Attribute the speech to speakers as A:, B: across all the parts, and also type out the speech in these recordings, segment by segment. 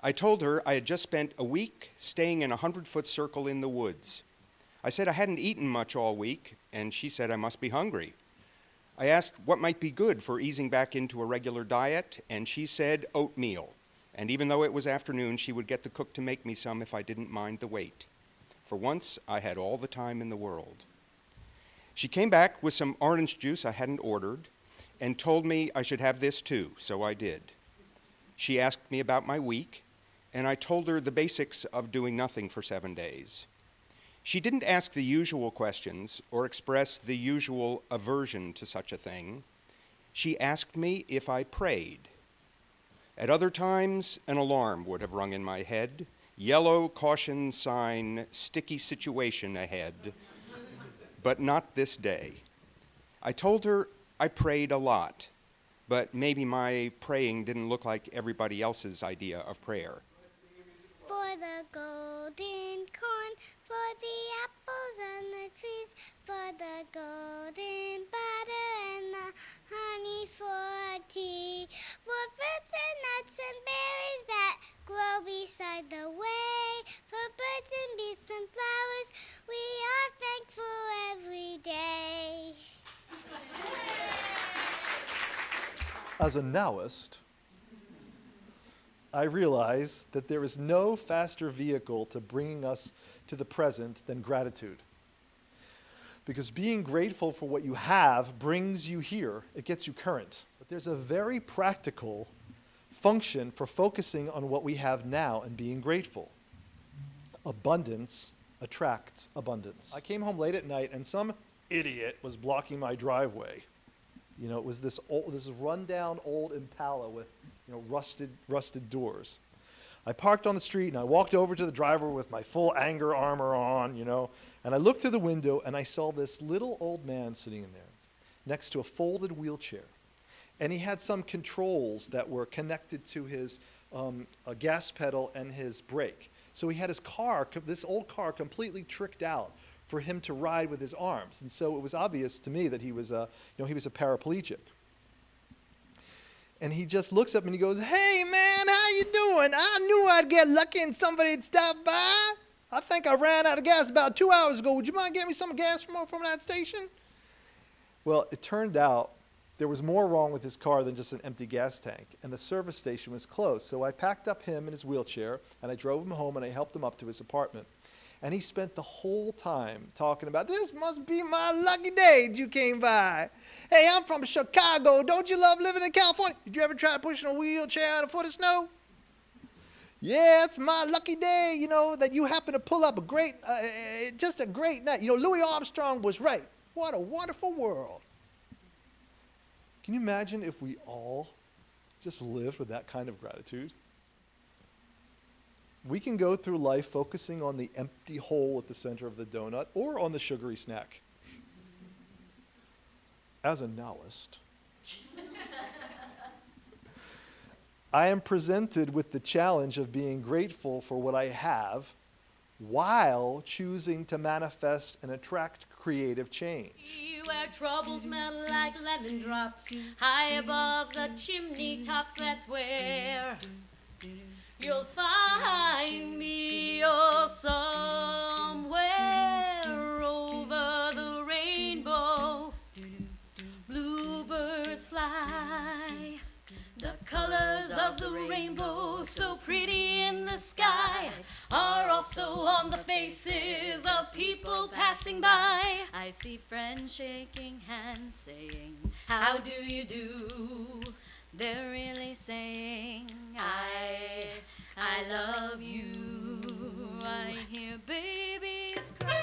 A: I told her I had just spent a week staying in a 100-foot circle in the woods. I said I hadn't eaten much all week, and she said I must be hungry. I asked what might be good for easing back into a regular diet, and she said oatmeal. And even though it was afternoon, she would get the cook to make me some if I didn't mind the wait. For once, I had all the time in the world. She came back with some orange juice I hadn't ordered and told me I should have this too, so I did. She asked me about my week, and I told her the basics of doing nothing for 7 days. She didn't ask the usual questions or express the usual aversion to such a thing. She asked me if I prayed. At other times, an alarm would have rung in my head. Yellow caution sign, sticky situation ahead. But not this day. I told her I prayed a lot, but maybe my praying didn't look like everybody else's idea of prayer.
B: For the golden corn, for the apples and the trees, for the golden butter and the honey for tea, for fruits and nuts and berries that grow beside the way, for birds and beasts and flowers, we are thankful every day.
C: As a Nowist, I realize that there is no faster vehicle to bringing us to the present than gratitude. Because being grateful for what you have brings you here. It gets you current. But there's a very practical function for focusing on what we have now and being grateful. Abundance attracts abundance. I came home late at night and some idiot was blocking my driveway. You know, it was this rundown old Impala with, you know, rusted doors. I parked on the street and I walked over to the driver with my full anger armor on, you know, and I looked through the window and I saw this little old man sitting in there next to a folded wheelchair. And he had some controls that were connected to his a gas pedal and his brake. So he had his car, this old car, completely tricked out for him to ride with his arms. And so it was obvious to me that he was a paraplegic. And he just looks up and he goes, "Hey man, how you doing? I knew I'd get lucky and somebody'd stop by. I think I ran out of gas about 2 hours ago. Would you mind getting me some gas from that station?" Well, it turned out there was more wrong with his car than just an empty gas tank, and the service station was closed. So I packed up him in his wheelchair, and I drove him home, and I helped him up to his apartment. And he spent the whole time talking about, "This must be my lucky day that you came by. Hey, I'm from Chicago. Don't you love living in California? Did you ever try pushing a wheelchair on a foot of snow? Yeah, it's my lucky day, you know, that you happen to pull up just a great night. You know, Louis Armstrong was right. What a wonderful world." Can you imagine if we all just lived with that kind of gratitude? We can go through life focusing on the empty hole at the center of the donut or on the sugary snack. As a Nowist, I am presented with the challenge of being grateful for what I have while choosing to manifest and attract creative change.
D: Where troubles melt like lemon drops, high above the chimney tops, that's where you'll find me. Oh, somewhere over the rainbow, bluebirds fly. The colors of the rainbow, so pretty in the sky, are also on the faces of people passing by. I see friends shaking hands saying, "How do you do?" They're really saying, I love you. I hear babies cry.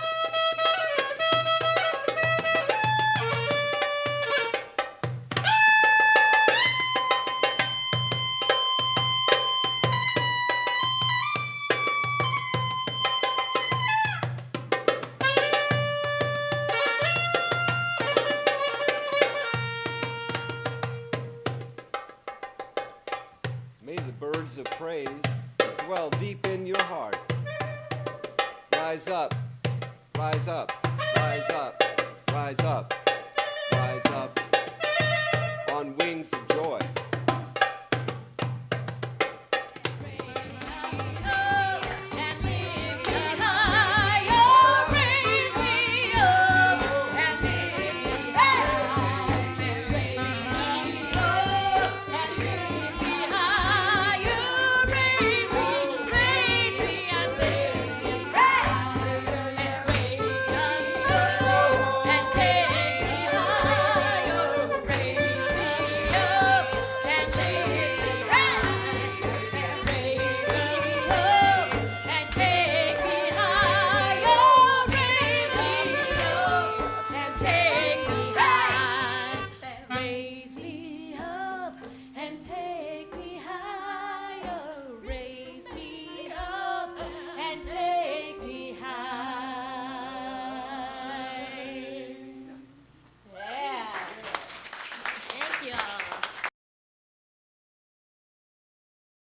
E: May the birds of praise dwell deep in your heart. Rise up, rise up, rise up, rise up, rise up. On wings of